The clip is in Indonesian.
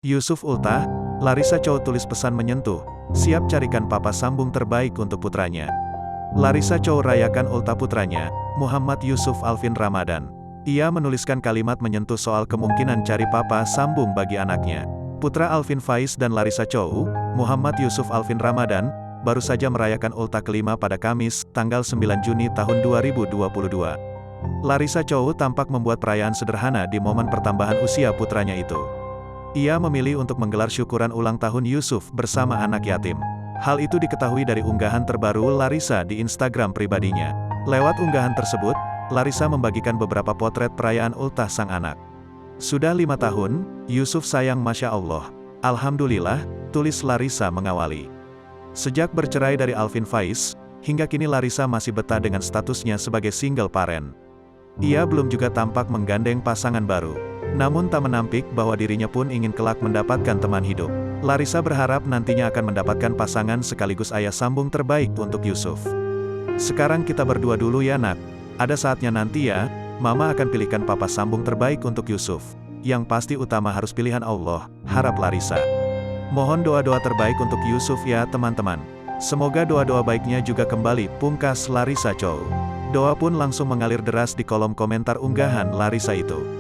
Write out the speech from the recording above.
Yusuf ultah, Larissa Chow tulis pesan menyentuh, siap carikan papa sambung terbaik untuk putranya. Larissa Chow rayakan ultah putranya, Muhammad Yusuf Alvin Ramadan. Ia menuliskan kalimat menyentuh soal kemungkinan cari papa sambung bagi anaknya. Putra Alvin Faiz dan Larissa Chow, Muhammad Yusuf Alvin Ramadan, baru saja merayakan ultah kelima pada Kamis, tanggal 9 Juni tahun 2022. Larissa Chow tampak membuat perayaan sederhana di momen pertambahan usia putranya itu. Ia memilih untuk menggelar syukuran ulang tahun Yusuf bersama anak yatim. Hal itu diketahui dari unggahan terbaru Larissa di Instagram pribadinya. Lewat unggahan tersebut, Larissa membagikan beberapa potret perayaan ultah sang anak. Sudah 5 tahun, Yusuf sayang Masya Allah. Alhamdulillah, tulis Larissa mengawali. Sejak bercerai dari Alvin Faiz, hingga kini Larissa masih betah dengan statusnya sebagai single parent. Ia belum juga tampak menggandeng pasangan baru. Namun tak menampik bahwa dirinya pun ingin kelak mendapatkan teman hidup. Larissa berharap nantinya akan mendapatkan pasangan sekaligus ayah sambung terbaik untuk Yusuf. Sekarang kita berdua dulu ya nak. Ada saatnya nanti ya, mama akan pilihkan papa sambung terbaik untuk Yusuf. Yang pasti utama harus pilihan Allah, harap Larissa. Mohon doa-doa terbaik untuk Yusuf ya teman-teman. Semoga doa-doa baiknya juga kembali, pungkas Larissa Chow. Doa pun langsung mengalir deras di kolom komentar unggahan Larissa itu.